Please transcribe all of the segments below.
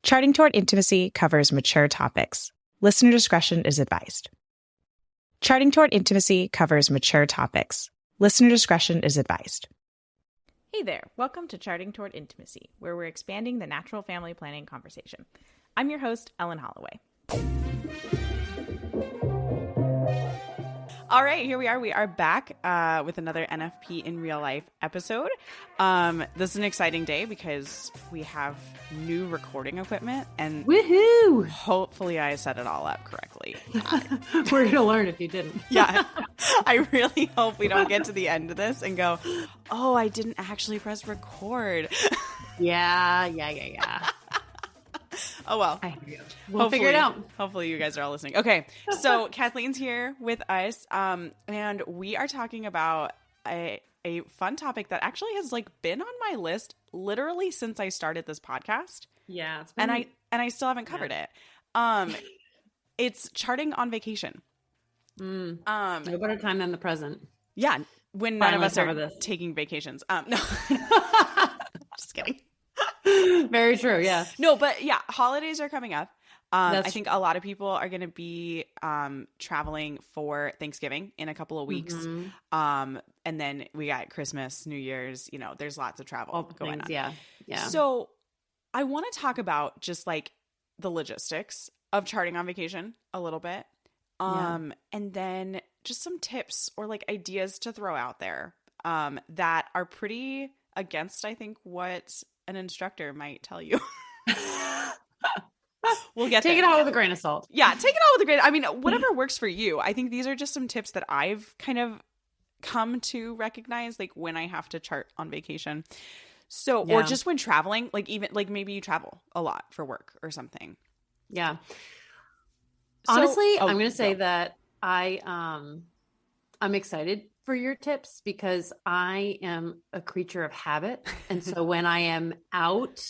Charting Toward Intimacy covers mature topics. Listener discretion is advised. Charting Toward Intimacy covers mature topics. Listener discretion is advised. Hey there, welcome to Charting Toward Intimacy, where we're expanding the natural family planning conversation. I'm your host, Ellen Holloway. All right, here we are. We are back with another NFP in Real Life episode. This is an exciting day because we have new recording equipment, and woohoo! Hopefully I set it all up correctly. We're going to learn if you didn't. Yeah, I really hope we don't get to the end of this and go, oh, I didn't actually press record. Yeah. Oh, well. We'll figure it out. Hopefully you guys are all listening. Okay, so Kathleen's here with us, and we are talking about a fun topic that actually has been on my list literally since I started this podcast. Yeah. And I still haven't covered it. It's charting on vacation. No better time than the present. Yeah, when none of us are taking vacations. No. Just kidding. Very true, yeah. No, but yeah, holidays are coming up. I think a lot of people are going to be traveling for Thanksgiving in a couple of weeks. Mm-hmm. And then we got Christmas, New Year's, there's lots of travel going on. Yeah. So I want to talk about just the logistics of charting on vacation a little bit. And then just some tips or ideas to throw out there that are pretty against, I think, what an instructor might tell you. We'll get Take it all with a grain of salt. Yeah, take it all with a grain. I mean, whatever works for you. I think these are just some tips that I've kind of come to recognize, when I have to chart on vacation. So, or just when traveling, even maybe you travel a lot for work or something. Yeah. Honestly, I'm going to say that I'm excited for your tips because I am a creature of habit. And so when I am out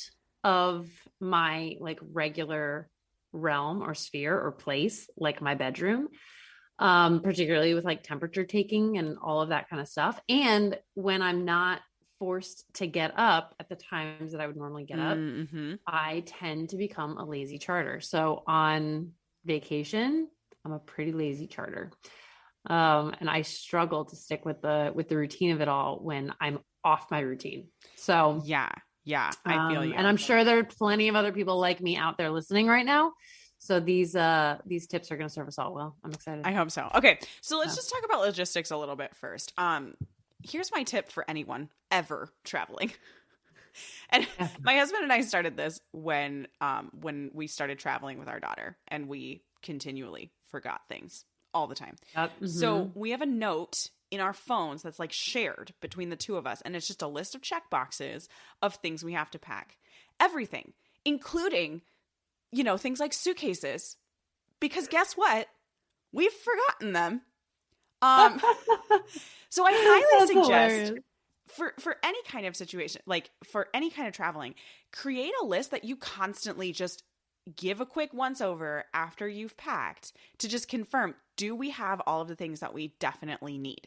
of my regular realm or sphere or place, like my bedroom, particularly with temperature taking and all of that kind of stuff. And when I'm not forced to get up at the times that I would normally get up, I tend to become a lazy charter. So on vacation, I'm a pretty lazy charter. And I struggle to stick with the routine of it all when I'm off my routine. So yeah, I feel you. And I'm sure there are plenty of other people like me out there listening right now. So these tips are going to serve us all well. I'm excited. I hope so. Okay. So let's just talk about logistics a little bit first. Here's my tip for anyone ever traveling. And my husband and I started this when we started traveling with our daughter, and we continually forgot things all the time. So we have a note in our phones that's shared between the two of us, and it's just a list of check boxes of things we have to pack. Everything, including, things like suitcases, because guess what? We've forgotten them. So I highly suggest for any kind of situation, for any kind of traveling, create a list that you constantly just give a quick once over after you've packed to just confirm, do we have all of the things that we definitely need?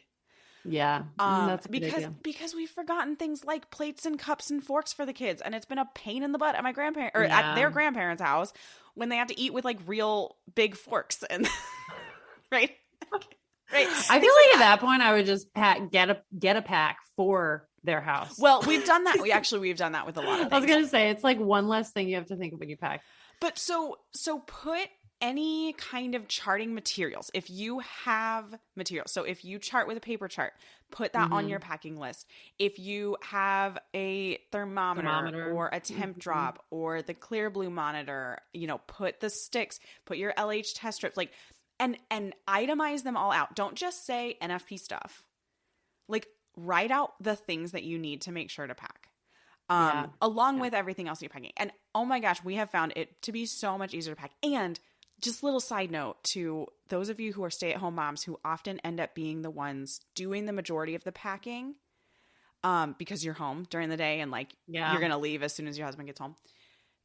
Yeah. That's a good idea. Because we've forgotten things like plates and cups and forks for the kids, and it's been a pain in the butt at my grandparents or at their grandparents' house when they have to eat with real big forks and right. Right. I feel at that point I would just get a pack for their house. Well, we've done that. We've done that with a lot of things. I was going to say, it's one less thing you have to think of when you pack. But so put any kind of charting materials. If you have materials, so if you chart with a paper chart, put that on your packing list. If you have a thermometer or a temp drop or the Clear Blue monitor, put the sticks, put your LH test strips, and itemize them all out. Don't just say NFP stuff. Write out the things that you need to make sure to pack. Along with everything else you're packing. And oh my gosh, we have found it to be so much easier to pack. And just a little side note to those of you who are stay-at-home moms who often end up being the ones doing the majority of the packing because you're home during the day and you're going to leave as soon as your husband gets home.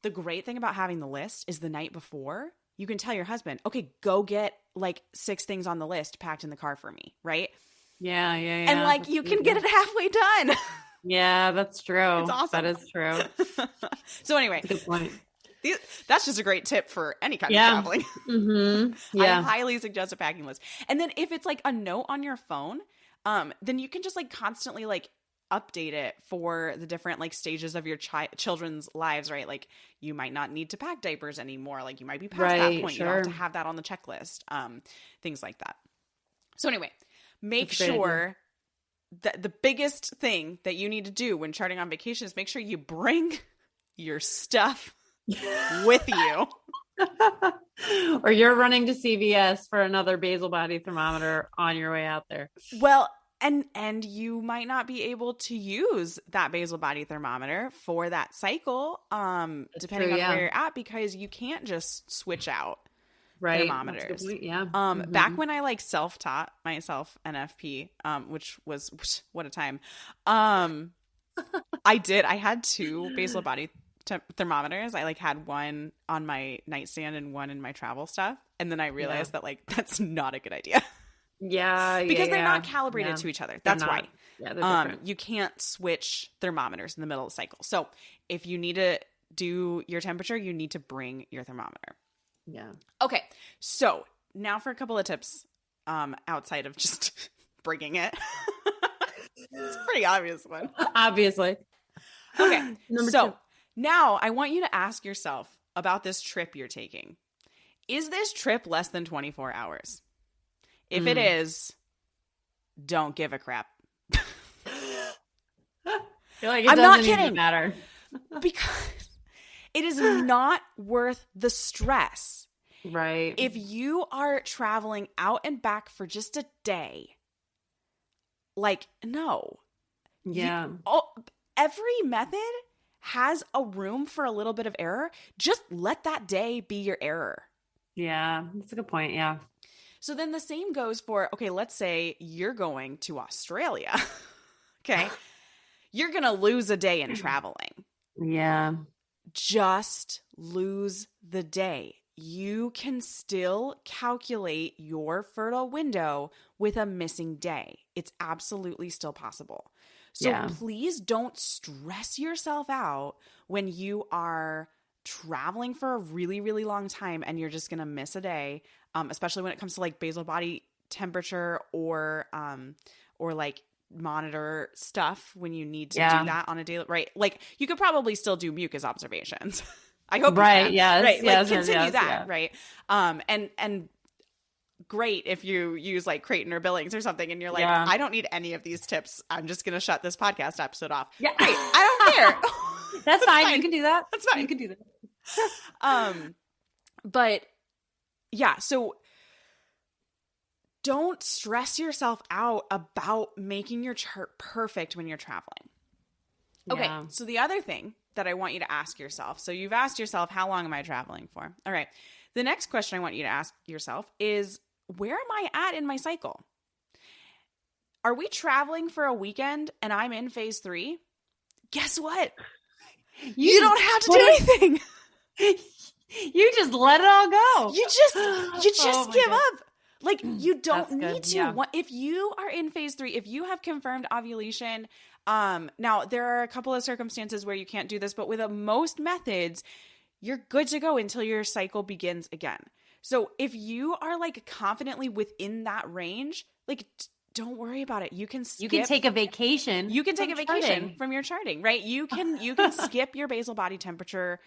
The great thing about having the list is the night before, you can tell your husband, okay, go get 6 things on the list packed in the car for me, right? Yeah. And you can get it halfway done. Yeah, that's true. It's awesome. That is true. So anyway, good point. That's just a great tip for any kind of traveling. Mm-hmm. Yeah. I highly suggest a packing list. And then if it's like a note on your phone, then you can just like constantly like update it for the different like stages of your children's lives, right? Like you might not need to pack diapers anymore. Like you might be past that point. You don't have to have that on the checklist. Things like that. So anyway, make sure that the biggest thing that you need to do when charting on vacation is make sure you bring your stuff with you. Or you're running to CVS for another basal body thermometer on your way out there. Well, and you might not be able to use that basal body thermometer for that cycle, depending on where you're at, because you can't just switch out thermometers. Back when I like self-taught myself NFP, which was what a time. I had 2 basal body thermometers. I like had one on my nightstand and one in my travel stuff, and then I realized that like that's not a good idea. Because they're not calibrated to each other. That's why. Yeah, they're different. You can't switch thermometers in the middle of the cycle. So if you need to do your temperature, you need to bring your thermometer. Yeah. Okay. So now for a couple of tips outside of just bringing it. It's a pretty obvious one. Obviously. Okay. So now I want you to ask yourself about this trip you're taking. Is this trip less than 24 hours? If it is, don't give a crap. You're like, I'm not kidding. Matter. Because it is not worth the stress. Right. If you are traveling out and back for just a day, like, no. Yeah. Every method has a room for a little bit of error. Just let that day be your error. Yeah, that's a good point. Yeah. So then the same goes for, okay, let's say you're going to Australia. Okay. You're going to lose a day in traveling. Yeah. Just lose the day. You can still calculate your fertile window with a missing day. It's absolutely still possible. So please don't stress yourself out when you are traveling for a really, really long time and you're just going to miss a day, especially when it comes to like basal body temperature or like monitor stuff when you need to do that on a daily, right? Like you could probably still do mucus observations. I hope right. You can. Yes. Right. Yes, like continue yes, that. Right. And great if you use like Creighton or Billings or something and you're like, I don't need any of these tips. I'm just going to shut this podcast episode off. Yeah. Great. I don't care. That's fine. You can do that. That's fine. You can do that. But yeah, so don't stress yourself out about making your chart perfect when you're traveling. Okay. So the other thing that I want you to ask yourself, so you've asked yourself, how long am I traveling for? All right. The next question I want you to ask yourself is, where am I at in my cycle? Are we traveling for a weekend and I'm in phase 3? Guess what? You don't have to do anything. You just let it all go. You just give up. Like you don't need to. Yeah. If you are in phase 3, if you have confirmed ovulation, now there are a couple of circumstances where you can't do this, but with most methods, you're good to go until your cycle begins again. So if you are like confidently within that range, like don't worry about it. You can take a vacation. You can take a vacation from your charting, right? You can skip your basal body temperature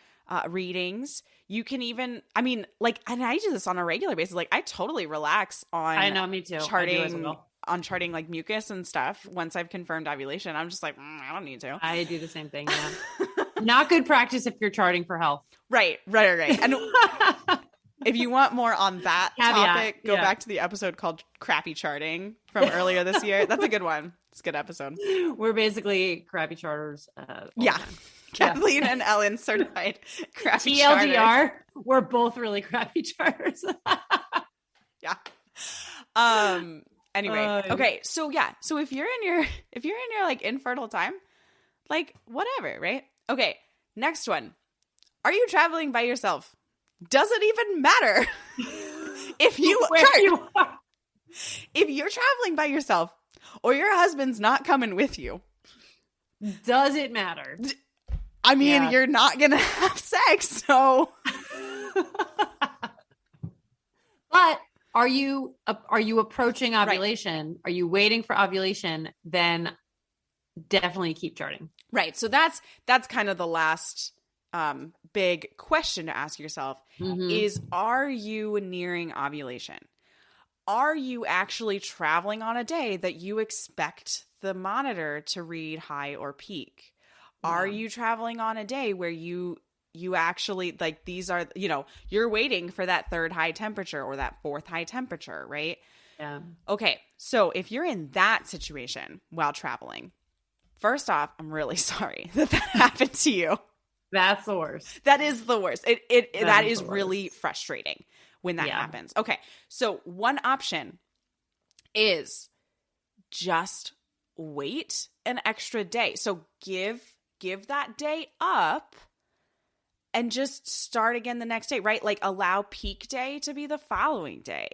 readings. You can even, I mean, like, and I do this on a regular basis. Like I totally relax on I know, me too. Charting like mucus and stuff. Once I've confirmed ovulation, I'm just like, I don't need to. I do the same thing. Yeah. Not good practice if you're charting for health. Right. And if you want more on that topic, go back to the episode called Crappy Charting from earlier this year. That's a good one. It's a good episode. We're basically crappy charters. Kathleen and Ellen certified crappy TLDR, charters. We're both really crappy charters. Yeah. Anyway, okay. So if you're in your like infertile time, like whatever, right? Okay. Next one. Are you traveling by yourself? Does it even matter if you are? If you're traveling by yourself or your husband's not coming with you? Does it matter? I mean, you're not going to have sex, so. But are you approaching ovulation? Right. Are you waiting for ovulation? Then definitely keep charting. Right. So that's kind of the last big question to ask yourself is, are you nearing ovulation? Are you actually traveling on a day that you expect the monitor to read high or peak? Yeah. Are you traveling on a day where you actually, like, these are, you're waiting for that third high temperature or that fourth high temperature, right? Yeah. Okay. So if you're in that situation while traveling, first off, I'm really sorry that happened to you. That's the worst. That is the worst. That is really frustrating when that happens. Okay. So one option is just wait an extra day. So give that day up and just start again the next day, right? Like, allow peak day to be the following day.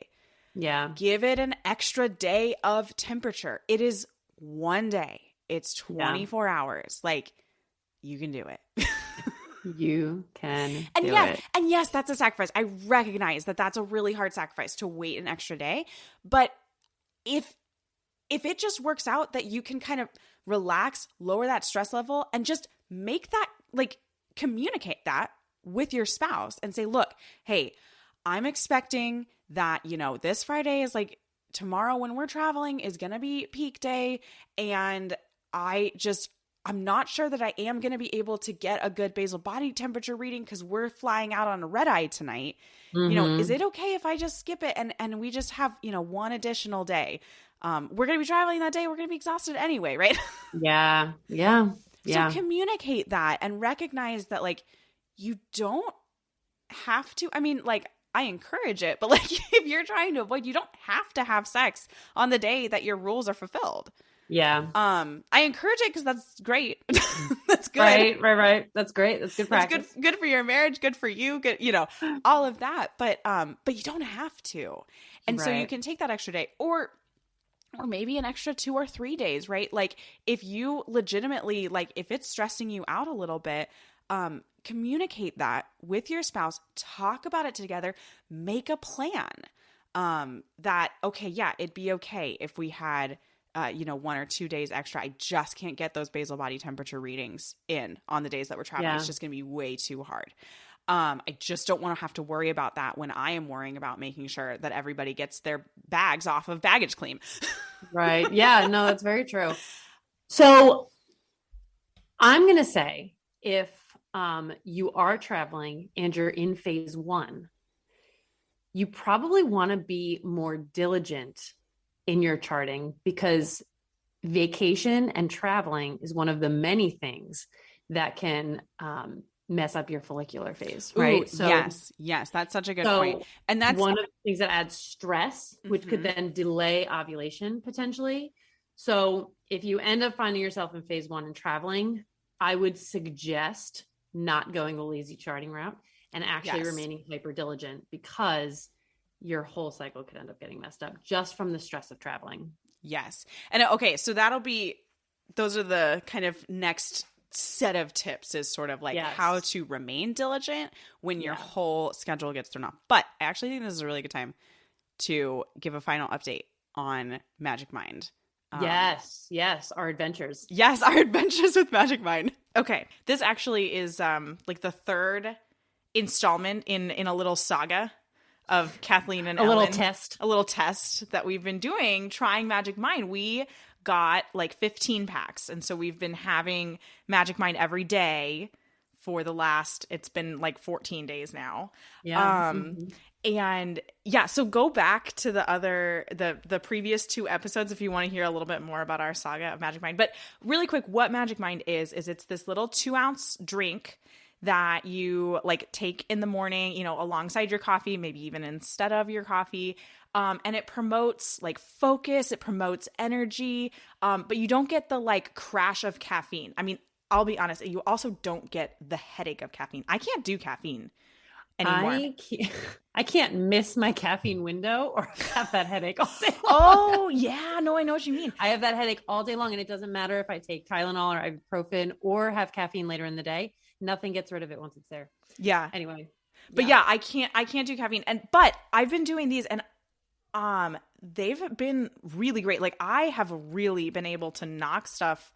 Yeah. Give it an extra day of temperature. It is one day. It's 24 hours. Like, you can do it. You can do it. And yes, that's a sacrifice. I recognize that that's a really hard sacrifice to wait an extra day. But if it just works out that you can kind of relax, lower that stress level, and just make that, like, communicate that with your spouse and say, look, hey, I'm expecting that, this Friday is like tomorrow when we're traveling is going to be peak day. And I'm not sure that I am going to be able to get a good basal body temperature reading because we're flying out on a red eye tonight. Is it okay if I just skip it and we just have, one additional day? We're going to be traveling that day. We're going to be exhausted anyway, right? Yeah. So communicate that and recognize that, like, you don't have to. I mean, like, I encourage it, but, like, if you're trying to avoid, you don't have to have sex on the day that your rules are fulfilled. Yeah. I encourage it because that's great. That's good. Right. That's great. That's good practice. That's good for your marriage, good for you, good, all of that. But you don't have to. And so you can take that extra day or maybe an extra 2 or 3 days, right? Like, if you legitimately, like, if it's stressing you out a little bit, communicate that with your spouse, talk about it together, make a plan, that, okay, yeah, it'd be okay if we had 1 or 2 days extra. I just can't get those basal body temperature readings in on the days that we're traveling. Yeah. It's just going to be way too hard. I just don't want to have to worry about that when I am worrying about making sure that everybody gets their bags off of baggage claim. Right. Yeah, no, that's very true. So I'm going to say, if you are traveling and you're in phase 1, you probably want to be more diligent in your charting, because vacation and traveling is one of the many things that can mess up your follicular phase, right? Ooh, so yes, that's such a good point. And that's one of the things that adds stress, which could then delay ovulation potentially. So if you end up finding yourself in phase 1 and traveling, I would suggest not going the lazy charting route and actually remaining hyper diligent, because your whole cycle could end up getting messed up just from the stress of traveling. Yes. And okay, so those are the kind of next set of tips, is sort of like how to remain diligent when your whole schedule gets thrown off. But I actually think this is a really good time to give a final update on Magic Mind. Yes, our adventures. Yes, our adventures with Magic Mind. Okay, this actually is like the third installment in a little saga of Kathleen and Ellen. A little test that we've been doing, trying Magic Mind. We got like 15 packs. And so we've been having Magic Mind every day for the last, it's been like 14 days now. Yeah. And yeah, so go back to the previous 2 episodes if you want to hear a little bit more about our saga of Magic Mind. But really quick, what Magic Mind is it's this little 2-ounce drink that you like take in the morning, alongside your coffee, maybe even instead of your coffee. And it promotes like focus, it promotes energy, but you don't get the like crash of caffeine. I mean, I'll be honest, you also don't get the headache of caffeine. I can't do caffeine. anymore. I can't miss my caffeine window or have that headache all day long. Oh, yeah. No, I know what you mean. I have that headache all day long, and it doesn't matter if I take Tylenol or ibuprofen or have caffeine later in the day. Nothing gets rid of it once it's there. Yeah. Anyway. But yeah, I can't do caffeine. But I've been doing these, and they've been really great. Like, I have really been able to knock stuff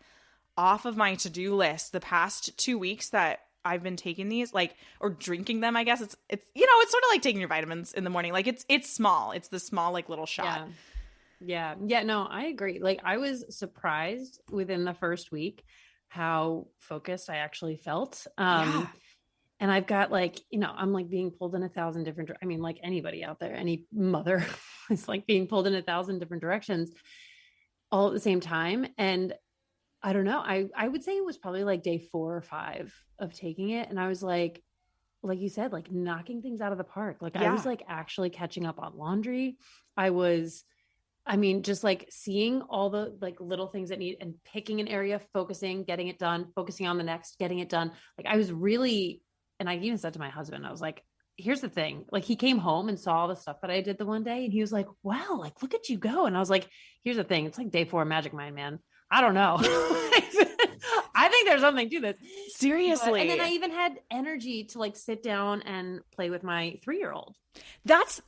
off of my to-do list the past 2 weeks that I've been taking these, like, or drinking them. I guess it's it's sort of like taking your vitamins in the morning. Like, it's small. It's the small, like, little shot. Yeah. No, I agree. Like, I was surprised within the first week how focused I actually felt. And I've got, like, I'm like being pulled in 1,000 different, I mean, like anybody out there, any mother is like being pulled in 1,000 different directions all at the same time. And I don't know, I would say it was probably like day 4 or 5 of taking it. And I was like you said, like knocking things out of the park. Like I was like actually catching up on laundry. Just like seeing all the like little things that need and picking an area, focusing, getting it done, focusing on the next, getting it done. Like I was really, and I even said to my husband, I was like, here's the thing. Like he came home and saw all the stuff that I did the one day, and he was like, wow, like, look at you go. And I was like, here's the thing. It's like day 4 Magic Mind, man. I don't know. I think there's something to this. Seriously. And then I even had energy to like sit down and play with my 3-year-old. That's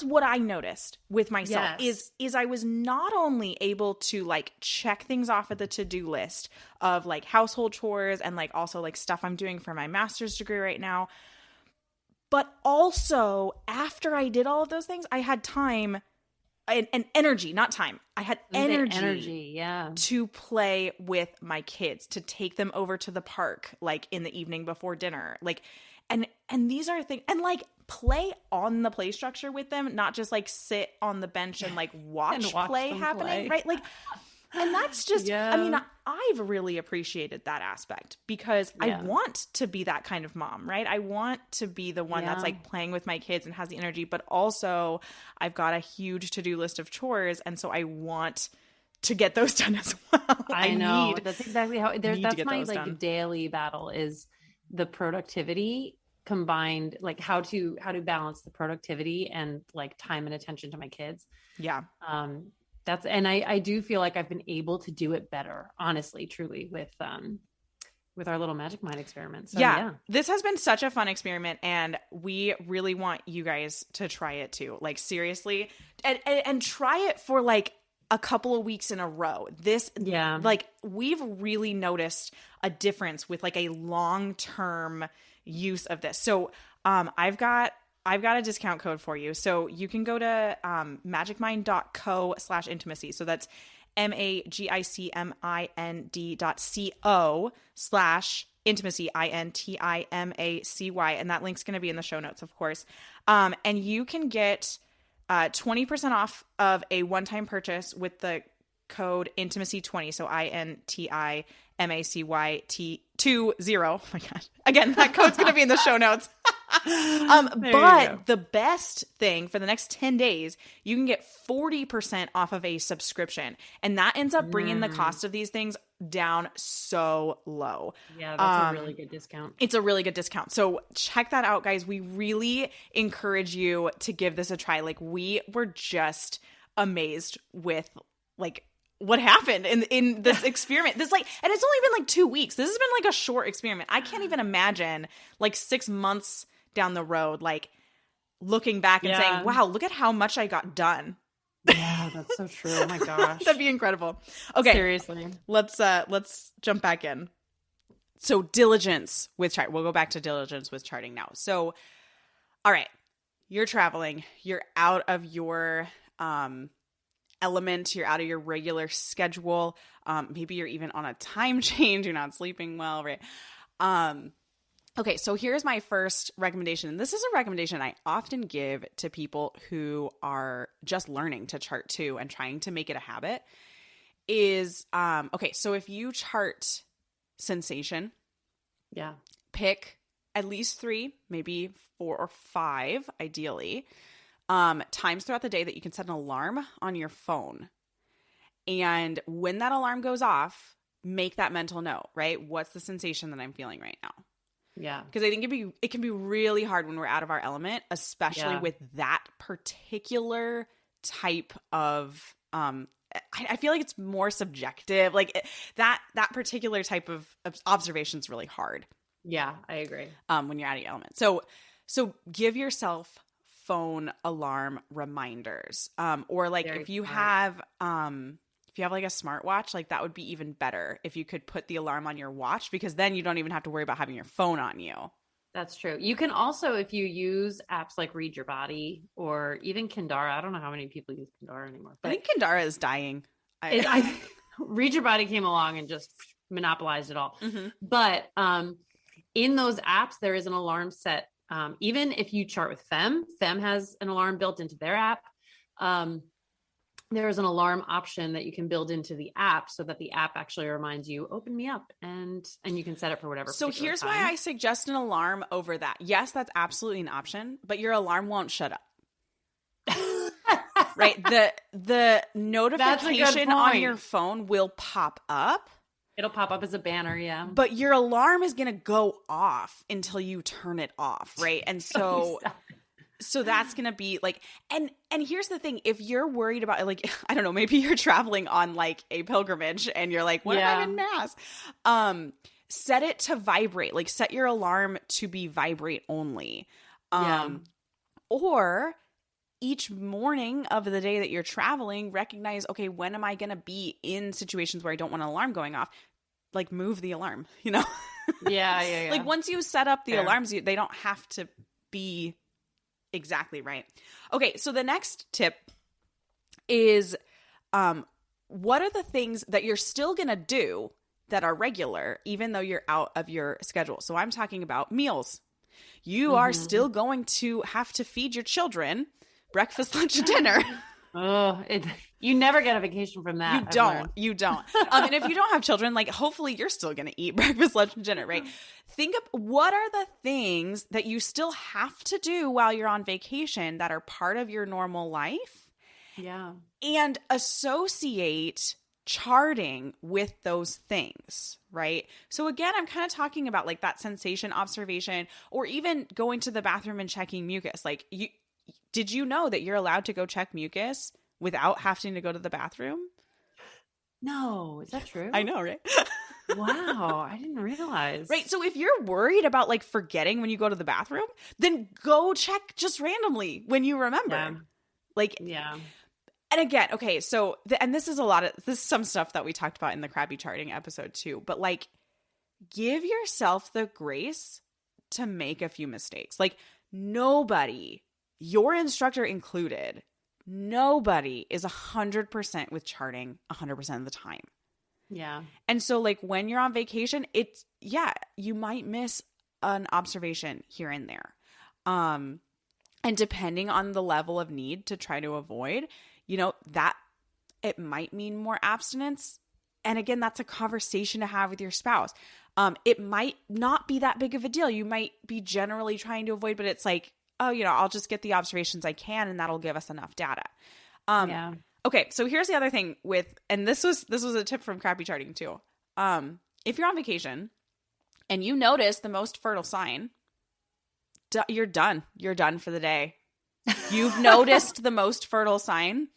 what I noticed with myself. Yes. is I was not only able to like check things off at the to-do list of like household chores and like also like stuff I'm doing for my master's degree right now, but also after I did all of those things, I had time and energy, not time. I had energy to play with my kids, to take them over to the park like in the evening before dinner. Like and these are things, and like play on the play structure with them, not just like sit on the bench and like watch play happening, right? Like, and that's just, I mean, I've really appreciated that aspect because I want to be that kind of mom, right? I want to be the one that's like playing with my kids and has the energy, but also I've got a huge to-do list of chores. And so I want to get those done as well. I know. That's exactly how that's my like done. Daily battle is the productivity combined, like how to balance the productivity and like time and attention to my kids. Yeah. And I do feel like I've been able to do it better, honestly, truly with our little Magic Mind experiment. So, yeah. This has been such a fun experiment, and we really want you guys to try it too. Like seriously, and try it for like a couple of weeks in a row. Like we've really noticed a difference with like a long-term use of this. So I've got a discount code for you. So you can go to magicmind.co/intimacy. So that's magicmind.co/intimacy, INTIMACY. And that link's going to be in the show notes, of course. And you can get 20% off of a one-time purchase with the code intimacy20. So INTIMACYT20. Oh my gosh. Again, that code's going to be in the show notes. But the best thing for the next 10 days, you can get 40% off of a subscription. And that ends up bringing the cost of these things down so low. Yeah, that's a really good discount. It's a really good discount. So check that out, guys. We really encourage you to give this a try. Like we were just amazed with like what happened in this experiment. This like, and it's only been like 2 weeks. This has been like a short experiment. I can't even imagine like 6 months down the road, like looking back and saying, wow, look at how much I got done. Yeah, that's so true. Oh my gosh. That'd be incredible. Okay. Seriously. Let's jump back in. So diligence with chart. We'll go back to diligence with charting now. So, all right, you're traveling, you're out of your, element, you're out of your regular schedule. Maybe you're even on a time change. You're not sleeping well, right? Okay, so here's my first recommendation. And this is a recommendation I often give to people who are just learning to chart too and trying to make it a habit is, okay, so if you chart sensation, pick at least 3, maybe 4 or 5, ideally, times throughout the day that you can set an alarm on your phone. And when that alarm goes off, make that mental note, right? What's the sensation that I'm feeling right now? Yeah. Because I think it can be really hard when we're out of our element, especially with that particular type of I feel like it's more subjective. Like that particular type of observation is really hard. Yeah, I agree. When you're out of your element. So give yourself phone alarm reminders. Or like Very if you smart. have like a smartwatch, like that would be even better if you could put the alarm on your watch, because then you don't even have to worry about having your phone on you. That's true. You can also, if you use apps like Read Your Body or even Kindara, I don't know how many people use Kindara anymore. But I think Kindara is dying. Read Your Body came along and just monopolized it all. Mm-hmm. But in those apps, there is an alarm set. Even if you chart with Fem has an alarm built into their app. There is an alarm option that you can build into the app so that the app actually reminds you, open me up, and you can set it for whatever. So here's time. Why I suggest an alarm over that. Yes, that's absolutely an option, but your alarm won't shut up. Right? The notification on your phone will pop up. It'll pop up as a banner, yeah. But your alarm is going to go off until you turn it off, right? And so so that's going to be like, and here's the thing. If you're worried about, like, I don't know, maybe you're traveling on like a pilgrimage and you're like, what if I'm in mass? Set it to vibrate, like set your alarm to be vibrate only. Or each morning of the day that you're traveling, recognize, okay, when am I going to be in situations where I don't want an alarm going off? Like move the alarm, you know? Yeah. Like once you set up the alarms, they don't have to be exactly right. Okay, so the next tip is what are the things that you're still going to do that are regular even though you're out of your schedule? So I'm talking about meals. You are still going to have to feed your children breakfast, lunch, and dinner. You never get a vacation from that. You don't. And if you don't have children, like hopefully you're still going to eat breakfast, lunch, and dinner, right? Think of what are the things that you still have to do while you're on vacation that are part of your normal life. Yeah. And associate charting with those things, right? So again, I'm kind of talking about like that sensation observation, or even going to the bathroom and checking mucus. Like did you know that you're allowed to go check mucus without having to go to the bathroom? No, is that true? I know, right? Wow, I didn't realize. Right, so if you're worried about like forgetting when you go to the bathroom, then go check just randomly when you remember. Yeah. And again, okay, so and this is some stuff that we talked about in the crappy charting episode too, but like give yourself the grace to make a few mistakes. Like nobody, your instructor included, nobody is 100% with charting 100% of the time. Yeah. And so like when you're on vacation, you might miss an observation here and there. And depending on the level of need to try to avoid, that it might mean more abstinence. And again, that's a conversation to have with your spouse. It might not be that big of a deal. You might be generally trying to avoid, but it's like, I'll just get the observations I can and that'll give us enough data. Yeah. Okay, so here's the other thing and this was a tip from Crappy Charting too. If you're on vacation and you notice the most fertile sign, you're done. You're done for the day. You've noticed the most fertile sign.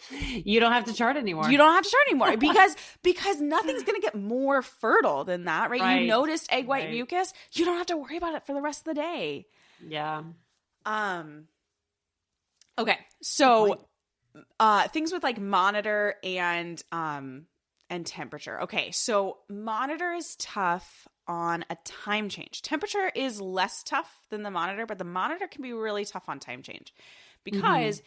You don't have to chart anymore. Because nothing's going to get more fertile than that, right? You noticed egg white mucus. You don't have to worry about it for the rest of the day. Yeah. Okay. So things with like monitor and temperature. Okay. So monitor is tough on a time change. Temperature is less tough than the monitor, but the monitor can be really tough on time change because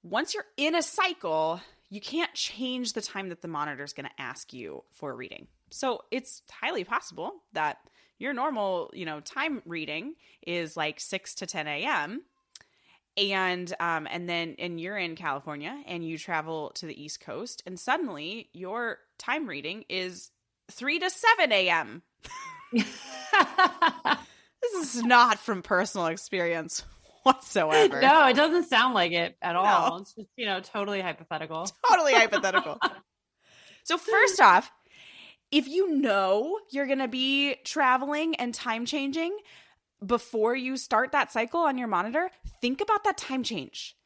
once you're in a cycle, you can't change the time that the monitor is going to ask you for a reading. So it's highly possible that your normal, time reading is like 6 to 10 a.m. And you're in California and you travel to the East Coast and suddenly your time reading is 3 to 7 a.m. This is not from personal experience whatsoever. No, it doesn't sound like it at all. It's just, totally hypothetical. Totally hypothetical. So first off, if you know you're going to be traveling and time changing before you start that cycle on your monitor, think about that time change.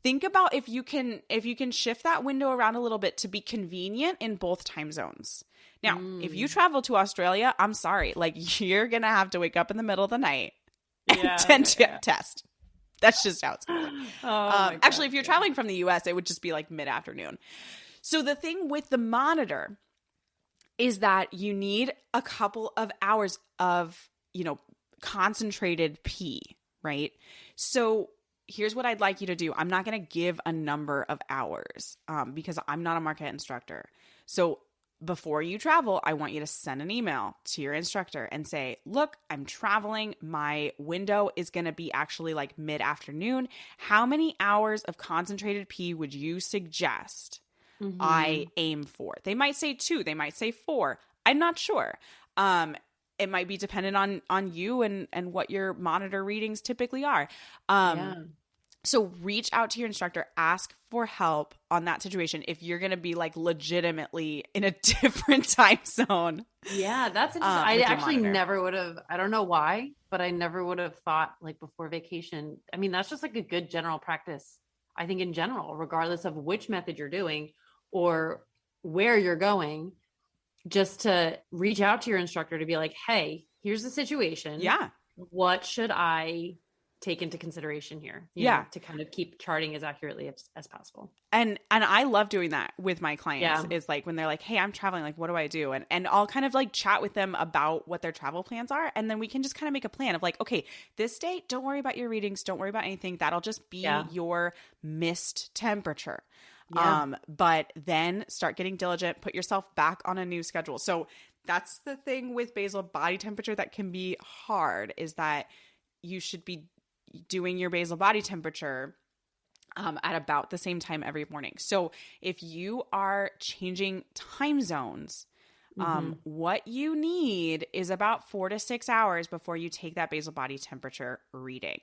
Think about if you can shift that window around a little bit to be convenient in both time zones. Now, if you travel to Australia, I'm sorry, like you're going to have to wake up in the middle of the night and test. That's just how it's going. Actually, if you're traveling from the US, it would just be like mid-afternoon. So the thing with the monitor is that you need a couple of hours of, concentrated pee, right? So here's what I'd like you to do. I'm not going to give a number of hours because I'm not a Marquette instructor. So before you travel, I want you to send an email to your instructor and say, look, I'm traveling. My window is going to be actually like mid-afternoon. How many hours of concentrated pee would you suggest I aim for? They might say 2. They might say 4. I'm not sure. It might be dependent on you and what your monitor readings typically are. So reach out to your instructor, ask for help on that situation if you're going to be like legitimately in a different time zone. Yeah, that's interesting. I actually never would have, I don't know why, but I never would have thought like before vacation. I mean, that's just like a good general practice. I think in general, regardless of which method you're doing or where you're going, just to reach out to your instructor to be like, hey, here's the situation. Yeah. What should I take into consideration here? You know, to kind of keep charting as accurately as possible. And I love doing that with my clients is like when they're like, hey, I'm traveling, like, what do I do? And I'll kind of like chat with them about what their travel plans are. And then we can just kind of make a plan of like, okay, this day, don't worry about your readings. Don't worry about anything. That'll just be your missed temperature. But then start getting diligent, put yourself back on a new schedule. So that's the thing with basal body temperature that can be hard, is that you should be doing your basal body temperature at about the same time every morning. So if you are changing time zones, what you need is about 4 to 6 hours before you take that basal body temperature reading.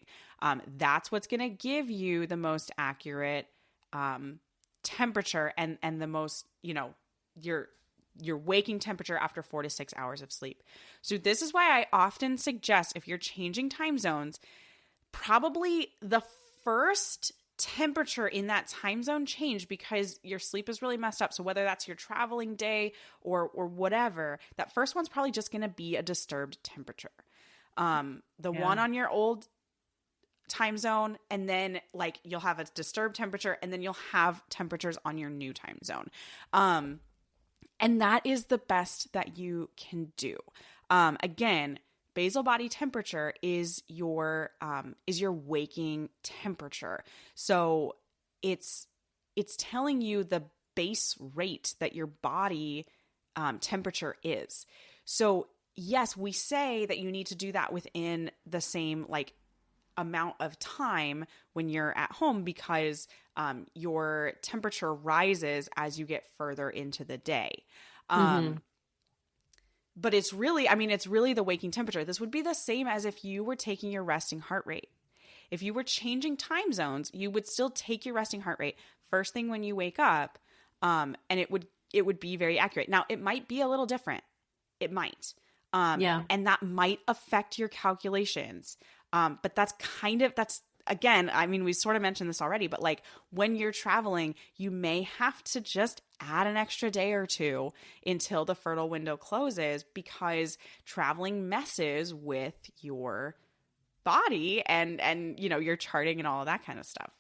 That's what's going to give you the most accurate temperature and the most, your waking temperature after 4 to 6 hours of sleep. So this is why I often suggest, if you're changing time zones, probably the first temperature in that time zone change, because your sleep is really messed up. So whether that's your traveling day or whatever, that first one's probably just going to be a disturbed temperature. The one on your old time zone, and then like you'll have a disturbed temperature, and then you'll have temperatures on your new time zone. And that is the best that you can do. Again, basal body temperature is your waking temperature. So it's telling you the base rate that your body temperature is. So yes, we say that you need to do that within the same like amount of time when you're at home, because your temperature rises as you get further into the day. But it's really the waking temperature. This would be the same as if you were taking your resting heart rate. If you were changing time zones, you would still take your resting heart rate first thing when you wake up, and it would be very accurate. Now, it might be a little different. It might. And that might affect your calculations. But that's again, I mean, we sort of mentioned this already, but like when you're traveling, you may have to just add an extra day or two until the fertile window closes, because traveling messes with your body and your charting and all of that kind of stuff.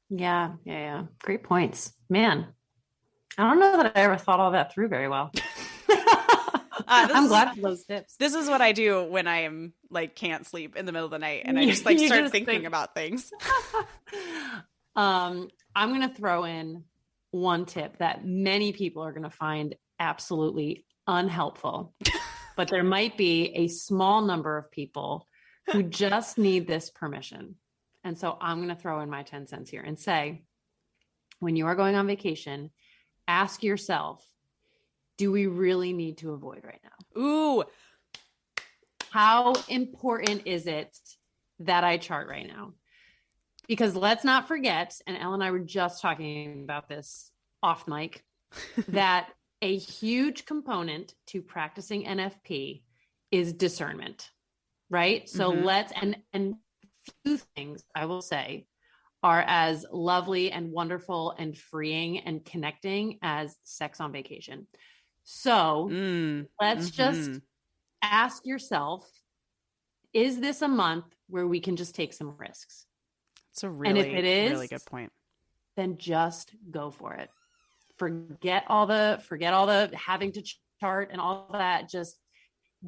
Yeah. Great points, man. I don't know that I ever thought all that through very well. I'm glad for those tips. This is what I do when I am like can't sleep in the middle of the night, and I just like start thinking about things. I'm going to throw in one tip that many people are going to find absolutely unhelpful, but there might be a small number of people who just need this permission. And so I'm going to throw in my 10 cents here and say, when you are going on vacation, ask yourself, do we really need to avoid right now? Ooh. How important is it that I chart right now? Because let's not forget, and Elle and I were just talking about this off mic, that a huge component to practicing NFP is discernment, right? So let's, and few things I will say are as lovely and wonderful and freeing and connecting as sex on vacation. So let's just ask yourself, is this a month where we can just take some risks? It's a really, and if it is, really good point. Then just go for it. Forget all the having to chart and all that. Just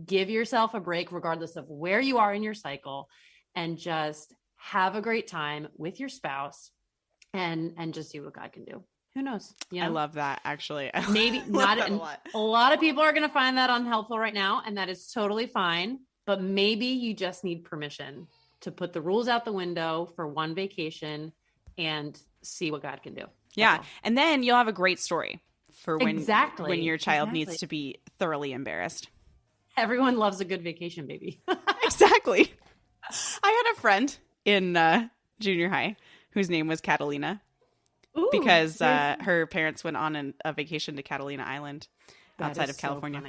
give yourself a break, regardless of where you are in your cycle, and just have a great time with your spouse and just see what God can do. Who knows? You know? I love that, actually. Maybe not a lot of people are going to find that unhelpful right now, and that is totally fine. But maybe you just need permission to put the rules out the window for one vacation and see what God can do. Yeah. And then you'll have a great story for when your child needs to be thoroughly embarrassed. Everyone loves a good vacation, baby. Exactly. I had a friend in junior high whose name was Catalina. Ooh, because her parents went on a vacation to Catalina Island outside of California.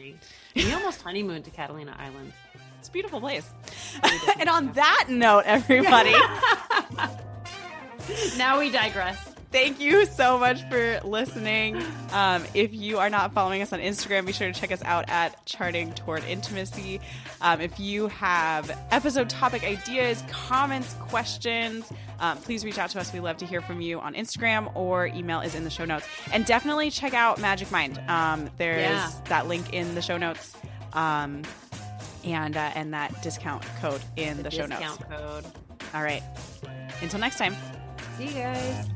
So we almost honeymooned to Catalina Island. It's a beautiful place. And on that note, everybody. Now we digress. Thank you so much for listening. If you are not following us on Instagram, be sure to check us out at Charting Toward Intimacy. If you have episode topic ideas, comments, questions, please reach out to us. We love to hear from you on Instagram, or email is in the show notes. And definitely check out Magic Mind. There's that link in the show notes. And that discount code in the show notes. Discount code. All right. Until next time. See you guys.